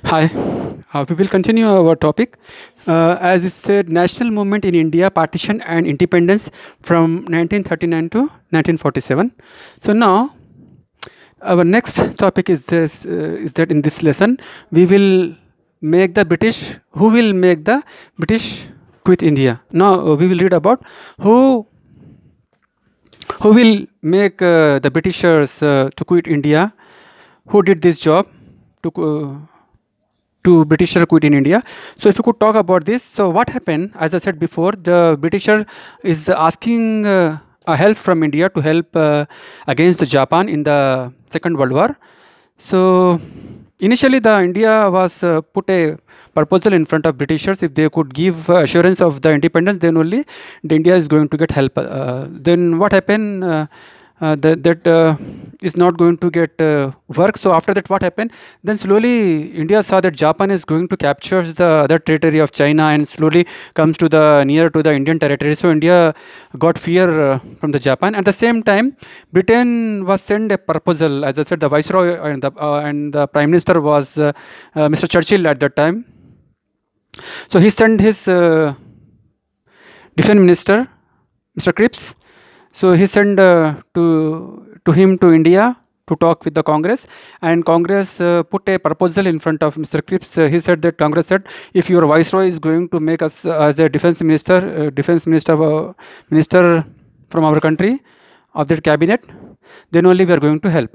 Hi, we will continue our topic. As it said, national movement in India, partition and independence from 1939 to 1947. So now, our next topic is this: is that in this lesson we will make the British. Who will make the British quit India? Now we will read about who who will make the Britishers to quit India. Who did this job to Britisher quit in India. So if you could talk about this, so what happened? As I said before, the Britisher is asking a help from India to help against the Japan in the Second World War. So initially, the India was put a proposal in front of Britishers. If they could give assurance of the independence, then only the India is going to get help. Then what happened? That is not going to get work. So after that, what happened? Then slowly India saw that Japan is going to capture the other territory of China and slowly comes to the near to the Indian territory. So India got fear from the Japan. At the same time, Britain was sent a proposal. As I said, the viceroy and the prime minister was Mr. Churchill at that time. So he sent his defense minister, Mr. Cripps. So he sent to him to India to talk with the Congress, and Congress put a proposal in front of Mr. Cripps. He said that Congress said, if your viceroy is going to make us as a defense minister from our country of that cabinet, then only we are going to help.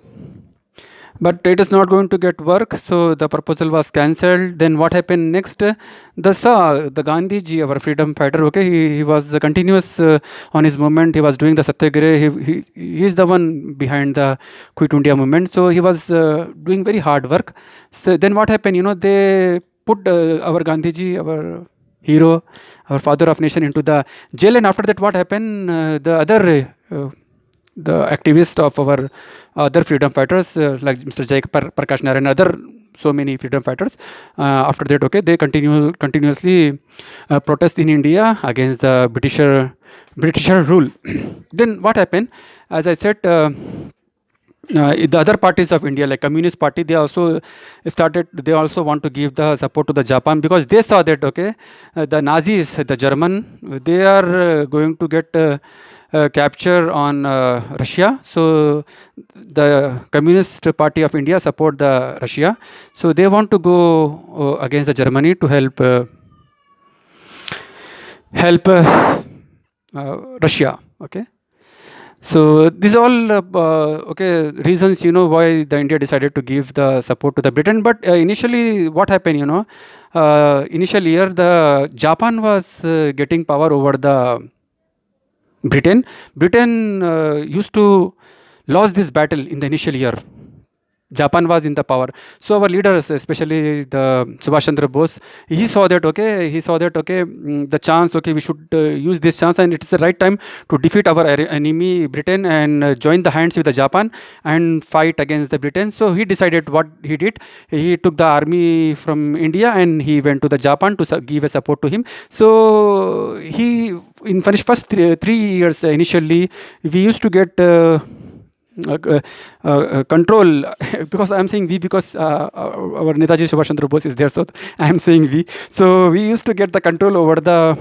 But it is not going to get work, so the proposal was cancelled. Then what happened next? The Gandhiji, our freedom fighter, okay, he was continuous on his movement. He was doing the Satyagraha. He is the one behind the Quit India movement. So he was doing very hard work. So then what happened? They put our Gandhiji, our hero, our father of nation, into the jail. And after that, what happened? The activists of our other freedom fighters like Mr. Jai Prakash Narayan and other so many freedom fighters, after that, okay, they continuously protest in India against the Britisher rule. Then what happened? As I said, the other parties of India, like Communist Party, they also want to give the support to the Japan, because they saw that, okay, the Nazis, the German, they are going to get capture on Russia. So the Communist Party of India support the Russia. So they want to go against the Germany to help Russia. Okay. So these all okay reasons, why the India decided to give the support to the Britain. But initially, what happened? Initial year, the Japan was getting power over the Britain. Britain used to lose this battle in the initial year. Japan was in the power. So our leaders, especially the Subhash Chandra Bose, he saw that, okay, the chance, okay, we should use this chance, and it's the right time to defeat our enemy Britain and join the hands with the Japan and fight against the Britain. So he decided what he did. He took the army from India and he went to the Japan to give a support to him. So he, in first 3 years initially, we used to get control because I am saying we because our Netaji Subhash Chandra Bose is there, so I am saying we. So we used to get the control over the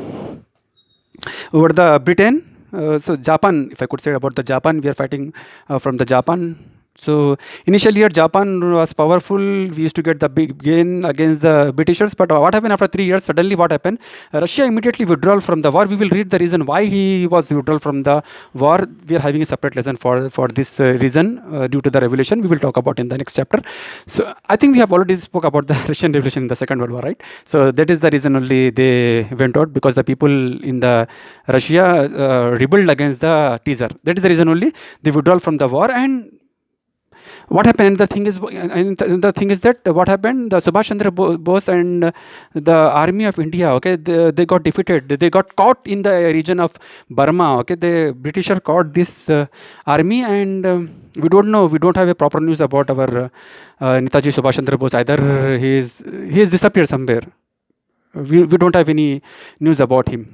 Britain. So Japan, if I could say about the Japan, we are fighting from the Japan. So initially, Japan was powerful. We used to get the big gain against the Britishers. But what happened after 3 years? Suddenly, what happened? Russia immediately withdrew from the war. We will read the reason why he was withdrawn from the war. We are having a separate lesson for this reason due to the revolution. We will talk about in the next chapter. So I think we have already spoke about the Russian Revolution in the Second World War, right? So that is the reason only they went out, because the people in the Russia rebelled against the Caesar. That is the reason only they withdrew from the war. And what happened? The thing is that what happened? The Subhash Chandra Bose and the army of India, okay, they got defeated. They got caught in the region of Burma. Okay, the British caught this army, and we don't know. We don't have a proper news about our Netaji Subhash Chandra Bose either. He is disappeared somewhere. We don't have any news about him.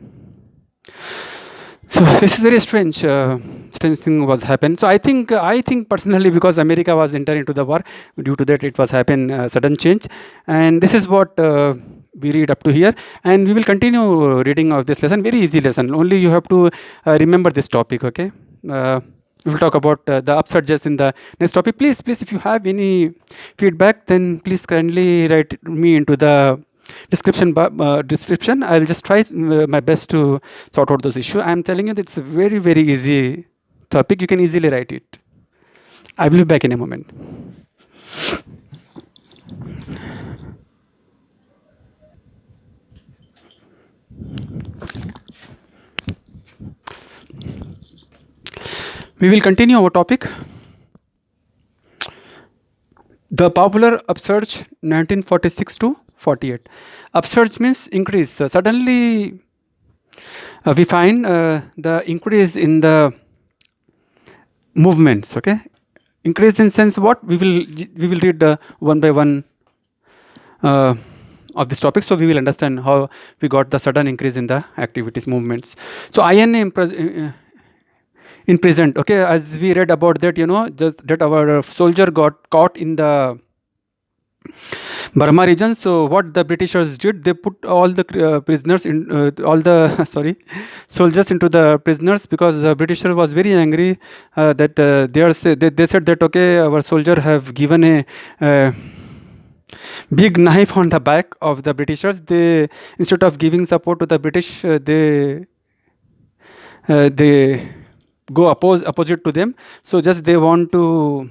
So this is very strange. Strange thing was happened. So I think personally, because America was entering into the war, due to that it was happen sudden change, and this is what we read up to here, and we will continue reading of this lesson. Very easy lesson. Only you have to remember this topic. Okay. We will talk about the upsurges in the next topic. Please, if you have any feedback, then please kindly write me into the description. I'll just try my best to sort out those issues. I'm telling you that it's a very easy topic. You can easily write it. I will be back in a moment. We will continue our topic. The popular upsurge 1946 to 48. Upsurge means increase. Suddenly, we find the increase in the movements. Okay, increase in sense what we will read one by one of this topic, so we will understand how we got the sudden increase in the activities movements. So INA in present, okay, as we read about that, just that our soldier got caught in the Burma region. So what the Britishers did, they put all the prisoners in all the sorry soldiers into the prisoners, because the Britisher was very angry that they said that okay, our soldier have given a big knife on the back of the Britishers. They, instead of giving support to the British, they go opposite to them. So just they want to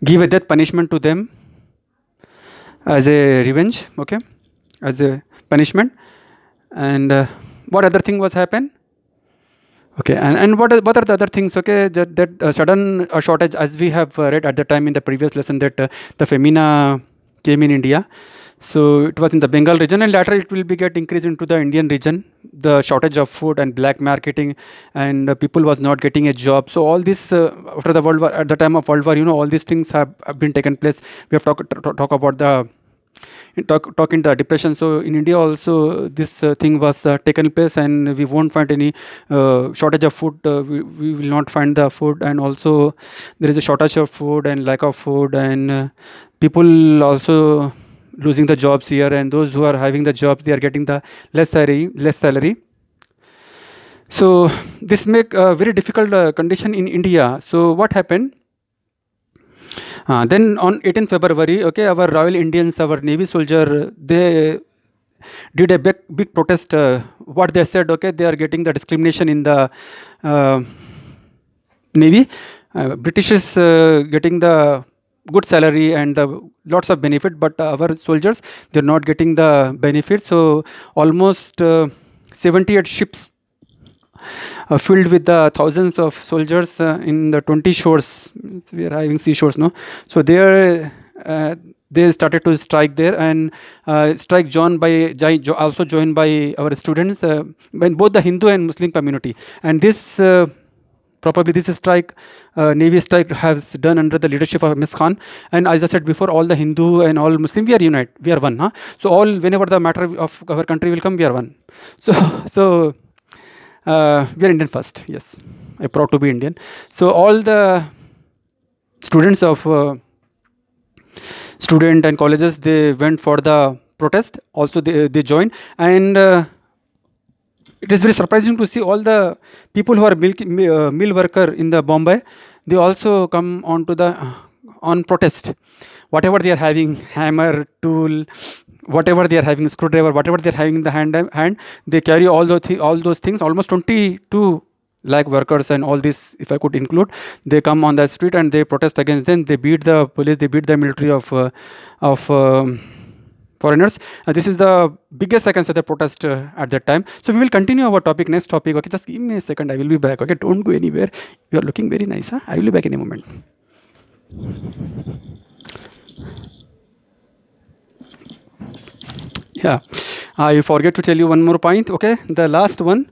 give a death punishment to them as a revenge, okay, as a punishment. And what other thing was happen? Okay, and what are the other things? Okay, that sudden shortage, as we have read at the time in the previous lesson, that the Femina came in India. So it was in the Bengal region, and later it will be get increased into the Indian region. The shortage of food and black marketing, and people was not getting a job. So all this after the World War, at the time of World War, all these things have been taken place. We have talk about the talk in the depression. So in India also this thing was taken place, and we won't find any shortage of food. We will not find the food, and also there is a shortage of food and lack of food, and people also losing the jobs here, and those who are having the jobs, they are getting the less salary. So this make a very difficult condition in India. So what happened? Then on 18th February, okay, our Royal Indians, our Navy soldier, they did a big protest. What they said, okay, they are getting the discrimination in the Navy. British is getting the good salary and the lots of benefit, but our soldiers, they're not getting the benefit. So almost 78 ships filled with the thousands of soldiers in the 20 shores. We are having seashores, no? So there they started to strike there, and strike also joined by our students, by both the Hindu and Muslim community. And this probably this strike, Navy strike, has done under the leadership of Ms. Khan. And as I said before, all the Hindu and all Muslim, we are united, we are one. Huh? So all, whenever the matter of our country will come, we are one. So we are Indian first. Yes, I'm proud to be Indian. So all the students of student and colleges, they went for the protest. Also they joined, and it is very surprising to see all the people who are mill worker in the Bombay. They also come on to the on protest. Whatever they are having, hammer, tool, whatever they are having, screwdriver, whatever they are having in the hand, they carry all those things. Almost 22 lakh workers and all this, if I could include, they come on the street and they protest against them. They beat the police, they beat the military of foreigners. This is the biggest, I can say, the protest at that time. So we will continue our topic, next topic. Okay, just give me a second. I will be back. Okay, don't go anywhere. You are looking very nice. Huh? I will be back in a moment. Yeah, I forget to tell you one more point. Okay, the last one,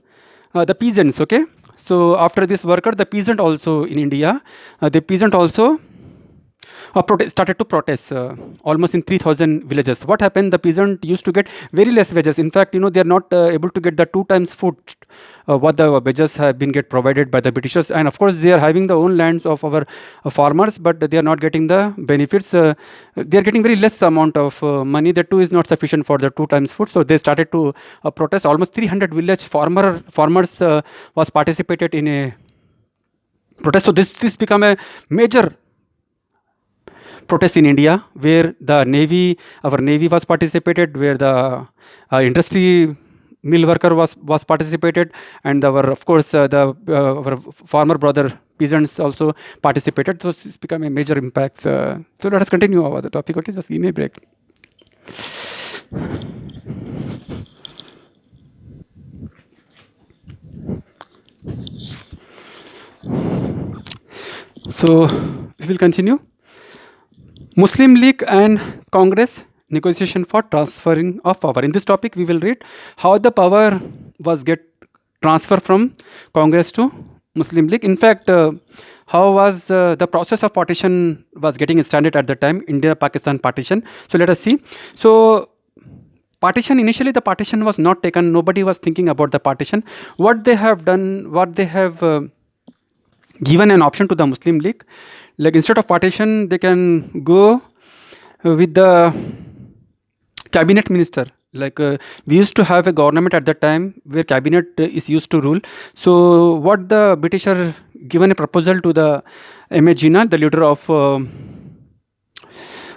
the peasants. Okay, so after this worker, the peasant also in India, the peasant also. started to protest almost in 3,000 villages. What happened? The peasant used to get very less wages. In fact, they are not able to get the 2 times food what the wages have been get provided by the Britishers. And of course, they are having the own lands of our farmers, but they are not getting the benefits. They are getting very less amount of money. That too is not sufficient for the 2 times food. So they started to protest. Almost 300 village farmers was participated in a protest. So this become a major protest in India, where our navy was participated, where the industry mill worker was participated, and of course our farmer brother peasants also participated. So this became a major impact. So let us continue over the topic. Okay, just give me a break. So we will continue. Muslim League and Congress negotiation for transferring of power. In this topic, we will read how the power was get transferred from Congress to Muslim League. In fact, how was the process of partition was getting started at the time, India-Pakistan partition. So let us see. So partition, initially the partition was not taken. Nobody was thinking about the partition. What they have done, what they have given an option to the Muslim League, like instead of partition, they can go with the cabinet minister. Like we used to have a government at that time where cabinet is used to rule. So what the British are given a proposal to the M.H. Jinnah, the leader of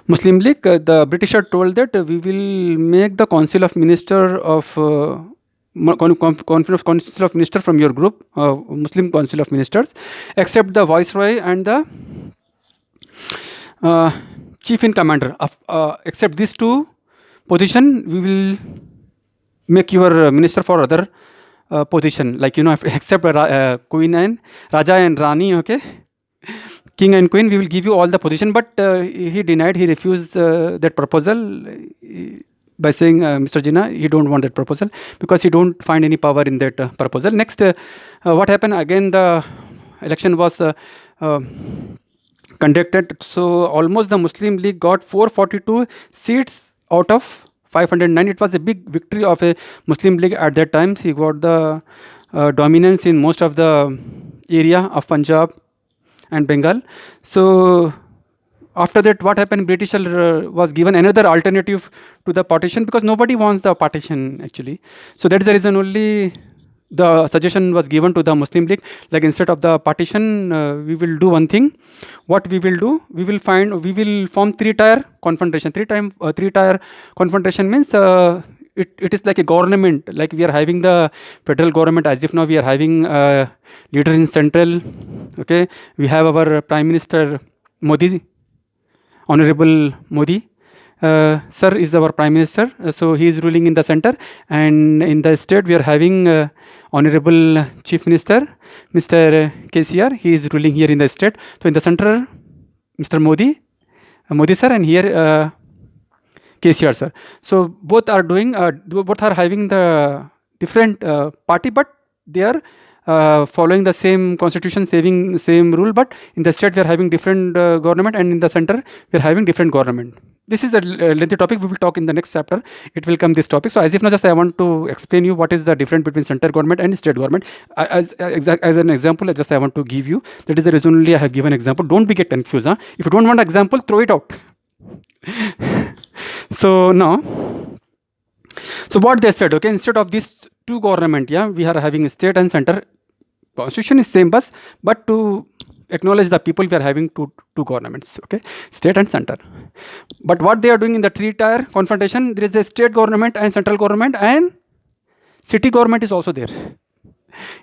Muslim League, the British are told that we will make the Council of Minister of Council of Minister from your group, Muslim Council of Ministers, except the Viceroy and the Chief in Commander. Except these two position, we will make your minister for other position, like except Queen and Raja and Rani, okay, King and Queen, we will give you all the position. But he denied, he refused that proposal by saying, Mr. Jinnah, he don't want that proposal because he don't find any power in that proposal. Next, what happened? Again, the election was conducted. So almost the Muslim League got 442 seats out of 509. It was a big victory of a Muslim League at that time. He got the dominance in most of the area of Punjab and Bengal. So after that, what happened? British was given another alternative to the partition because nobody wants the partition actually. So that's the reason only the suggestion was given to the Muslim League, like instead of the partition, we will do one thing. What we will do, we will form three-tier confederation. Three-tier confederation means it is like a government, like we are having the federal government as if now we are having a leader in central. Okay, we have our Prime Minister Modi, Honorable Modi. Sir is our Prime Minister, so he is ruling in the center, and in the state we are having Honorable Chief Minister, Mr. KCR. He is ruling here in the state. So in the center, Mr. Modi sir, and here KCR sir. So both are having the different party, but they are following the same constitution, same rule. But in the state we are having different government, and in the center we are having different government. This is a lengthy topic. We will talk in the next chapter. It will come this topic. So as if now just I want to explain you what is the difference between central government and state government. As an example, I want to give you. That is the reason only I have given example. Don't be get confused. Huh? If you don't want example, throw it out. So now, so what they said, okay, instead of these two government, yeah, we are having state and center. Constitution is same, but to acknowledge the people, we are having two governments, okay, state and center. But what they are doing in the three-tier confrontation, there is a state government and central government, and city government is also there.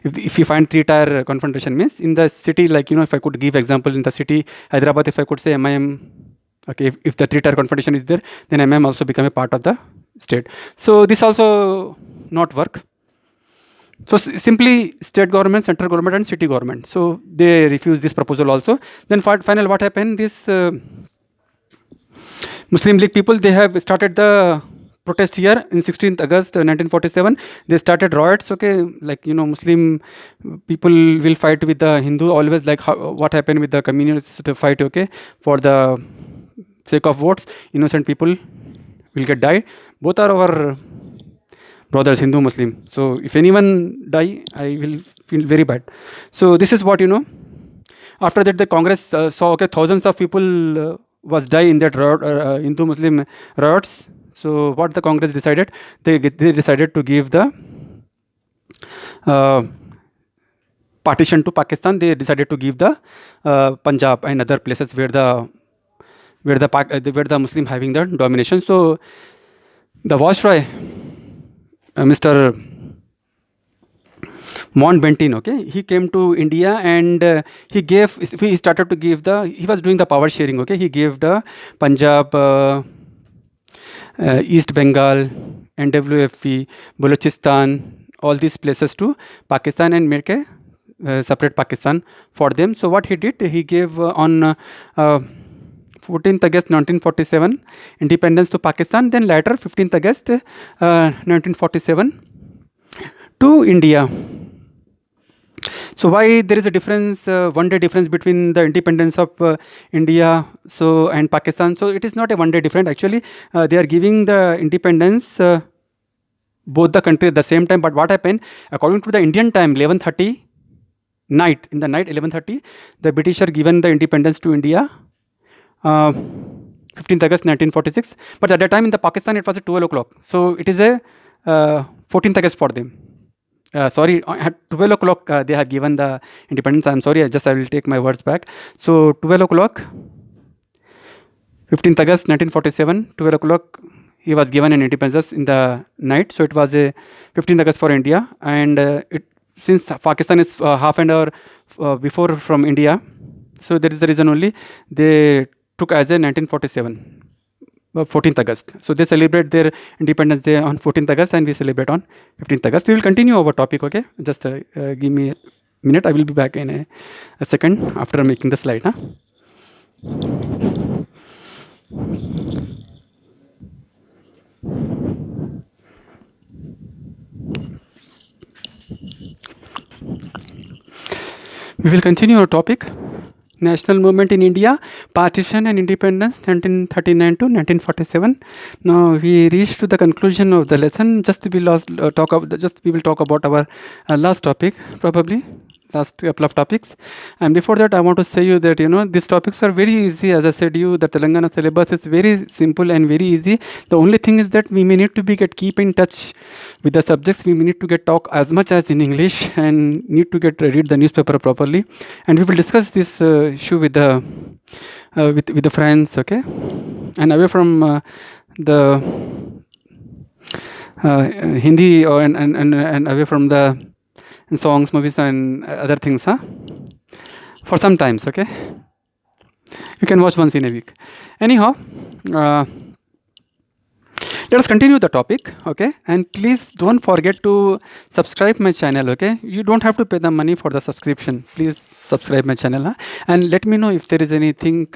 If you find three-tier confrontation means in the city, like if I could give example in the city Hyderabad, if I could say MIM, okay, if the three-tier confrontation is there, then MIM also become a part of the state. So this also not work. So simply state government, central government and city government. So they refuse this proposal also. Then final what happened, this Muslim League people, they have started the protest here in 16th August 1947. They started riots. Okay, like Muslim people will fight with the Hindu always, like what happened with the communists, the fight. Okay, for the sake of votes, innocent people will get died. Both are our brothers, Hindu, Muslim. So if anyone die, I will feel very bad. So this is what After that, the Congress saw, okay, thousands of people was die in that riot, Hindu Muslim riots. So what the Congress decided, they decided to give the partition to Pakistan. They decided to give the Punjab and other places where the Muslim having the domination. So the Viceroy, Mr. Mountbatten, okay, he came to India and he started to give he was doing the power sharing, okay. He gave the Punjab, East Bengal, NWFP, Balochistan, all these places to Pakistan and make a separate Pakistan for them. So what he did, he gave on 14th August 1947 independence to Pakistan, then later 15th August 1947 to India. So why there is a difference, one day difference between the independence of India and Pakistan? So it is not a one day difference. Actually, they are giving the independence both the country at the same time. But what happened? According to the Indian time, 11:30 night, in the night 11:30, the British are given the independence to India. 15th August 1946. But at that time in the Pakistan, it was at 12 o'clock. So it is a 14th August for them. Sorry, at 12 o'clock they have given the independence. I'm sorry, I will take my words back. So 12 o'clock, 15th August 1947, 12 o'clock, he was given an independence in the night. So it was a 15th August for India. And since Pakistan is half an hour before from India, so that is the reason only they took as a 1947. 14th August. So they celebrate their Independence Day on 14th August and we celebrate on 15th August. We will continue our topic, okay? Just give me a minute. I will be back in a second after making the slide. Huh? We will continue our topic. National movement in India, partition and independence, 1939 to 1947. Now we reached to the conclusion of the lesson. We will talk about our last topic, probably last couple of topics. And before that, I want to say you that these topics are very easy. As I said you, the Telangana syllabus is very simple and very easy. The only thing is that we may need to keep in touch with the subjects. We may need to talk as much as in English and need to read the newspaper properly. And we will discuss this issue with the friends, okay? And away from the Hindi and away from the songs, movies, and other things, for some times, okay? You can watch once in a week. Anyhow, let us continue the topic, okay? And please don't forget to subscribe my channel, okay? You don't have to pay the money for the subscription. Please subscribe my channel, and let me know if there is anything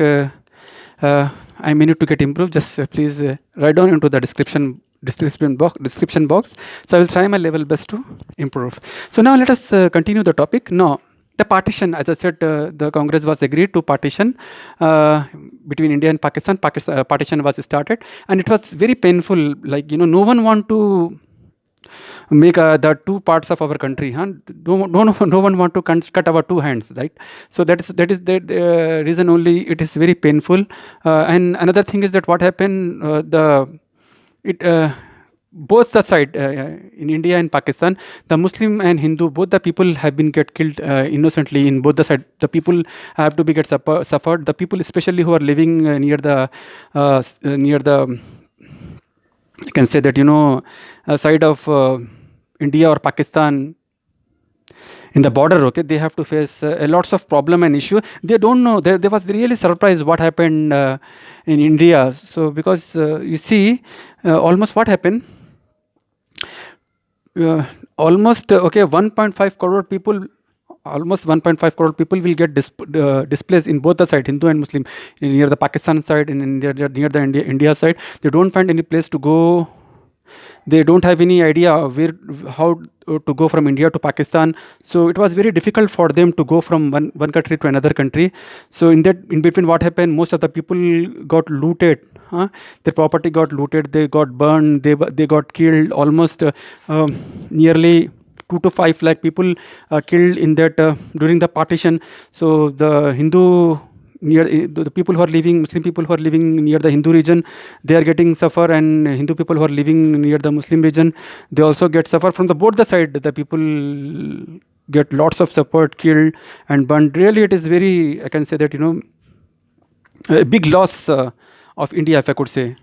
I may need to get improved. Just please write down into the description box. So I will try my level best to improve. So now let us continue the topic. Now the partition, as I said, the Congress was agreed to partition between India and Pakistan. Partition was started, and it was very painful. Like no one want to make the two parts of our country. No one want to cut our two hands, right? So that is the reason only. It is very painful. And another thing is that what happened, both the side in India and Pakistan, the Muslim and Hindu, both the people have been killed innocently in both the side. The people have to get suffered. The people, especially who are living near the you can say that side of India or Pakistan, in the border, okay, they have to face lots of problem and issue. They don't know. They was really surprised what happened in India. So because you see, almost what happened, almost 1.5 crore people. Almost 1.5 crore people will get displaced in both the side, Hindu and Muslim, near the Pakistan side and near the India side. They don't find any place to go They don't have any idea how to go from India to Pakistan. So it was very difficult for them to go from one country to another country. So in between, what happened? Most of the people got looted. Their property got looted. They got burned. They got killed. Almost nearly 2 to 5 lakh people killed in that during the partition. So the Hindu near the people who are living, Muslim people who are living near the Hindu region, they are getting suffer, and Hindu people who are living near the Muslim region, they also get suffer from the both the side. The people get lots of support, killed and burned. Really, it is very, I can say that, a big loss of India, if I could say.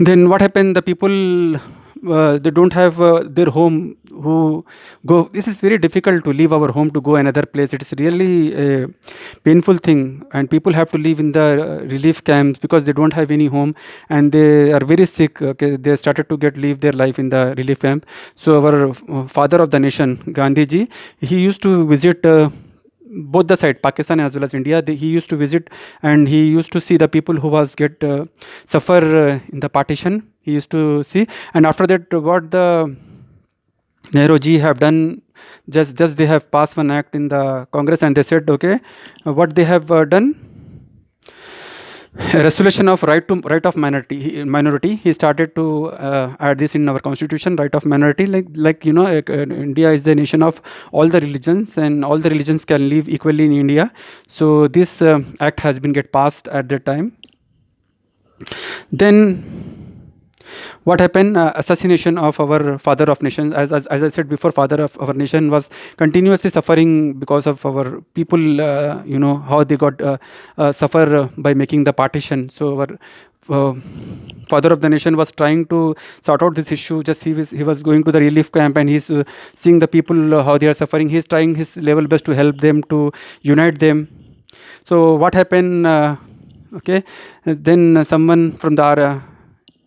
Then what happened? The people they don't have their home. Who go? This is very difficult to leave our home to go another place. It is really a painful thing, and people have to live in the relief camps because they don't have any home, and they are very sick. Okay, they started to live their life in the relief camp. So our father of the nation, Gandhi ji, he used to visit. Both the side, Pakistan as well as India, he used to visit, and he used to see the people who was get suffer in the partition. He used to see, and after that, what the Nehru ji have done, just they have passed one act in the Congress, and they said, okay, what they have done, resolution of right of minority. He started to add this in our constitution, right of minority. India is the nation of all the religions, and all the religions can live equally in India. So this act has been get passed at that time. Then what happened? Assassination of our father of nations. As I said before, father of our nation was continuously suffering because of our people. How they got suffer by making the partition. So our father of the nation was trying to sort out this issue. Just he was going to the relief camp, and he's seeing the people how they are suffering. He's trying his level best to help them, to unite them. So what happened? Okay, then someone from the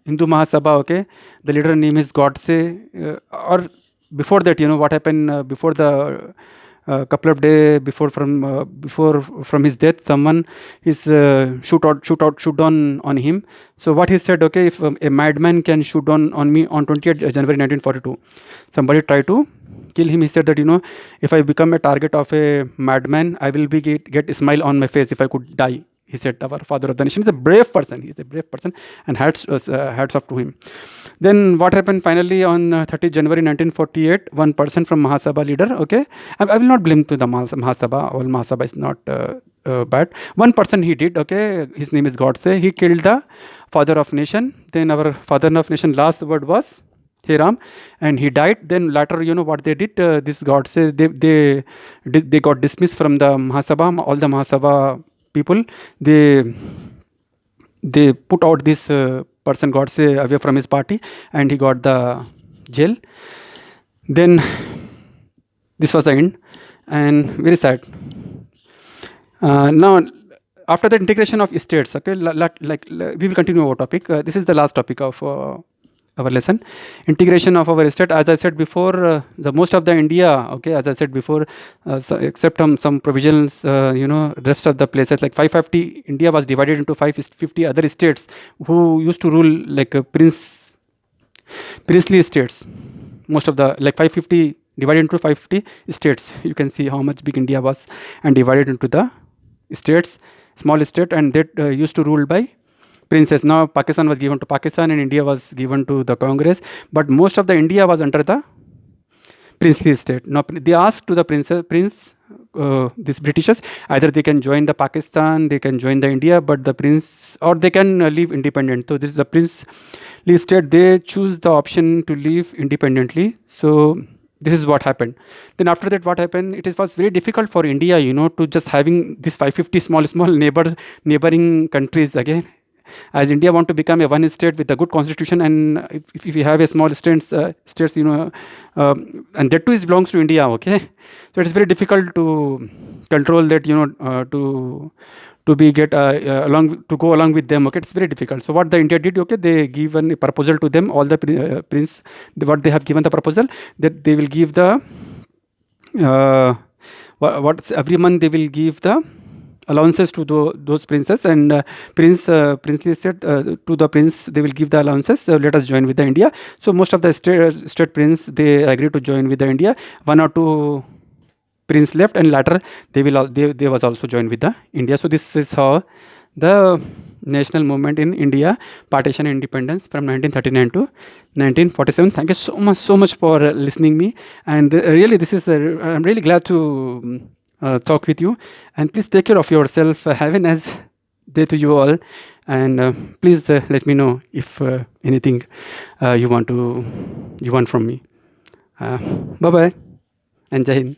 Hindu Mahasabha, okay, the leader name is Godse, or before that, what happened before the couple of days before from his death, someone is shoot on him. So what he said, okay, if a madman can shoot on me on 20th January 1942, somebody tried to kill him. He said that, if I become a target of a madman, I will get a smile on my face if I could die. He said, our father of the nation is a brave person. He is a brave person, and hats off to him. Then what happened finally on 30th January 1948? One person from Mahasabha leader, okay, I will not blame to the Mahasabha. All Mahasabha is not bad. One person he did, okay, his name is Godse. He killed the father of nation. Then our father of nation last word was Hey Ram, and he died. Then later, what they did, this Godse, they got dismissed from the Mahasabha. All the Mahasabha people, they put out this person Godse away from his party, and he got the jail. Then this was the end, and very sad. Now after the integration of states, okay, we will continue our topic. This is the last topic of our lesson, integration of our state. As I said before, the most of the India, okay, as I said before, except some provisions, rest of the places like 550, India was divided into 550 other states who used to rule like princely states. Most of the 550 divided into 550 states. You can see how much big India was, and divided into the states, small state, and that used to rule by princes. Now Pakistan was given to Pakistan, and India was given to the Congress, but most of the India was under the princely state. Now they asked to the these Britishers, either they can join the Pakistan, they can join the India, but the prince, or they can live independent. So this is the princely state. They choose the option to live independently. So this is what happened. Then after that, what happened? It was very difficult for India, to just having this 550 small neighboring countries again. As India want to become a one state with a good constitution, and if we have a small states, and that too belongs to India, okay. So it is very difficult to control that, to be get along to go along with them, okay. It's very difficult. So what the India did, okay, they given a proposal to them, all the prince, what they have given the proposal, that they will give the what every month they will give the allowances to those princes, and princely said to the prince they will give the allowances, let us join with the India. So most of the state prince they agreed to join with the India. One or two prince left, and later they was also joined with the India. So this is how the national movement in India, partition and independence from 1939 to 1947. Thank you so much for listening me, and really this is I'm really glad to talk with you, and please take care of yourself. Have a nice day to you all, and please let me know if anything you want from me. Bye bye and Jai Hind.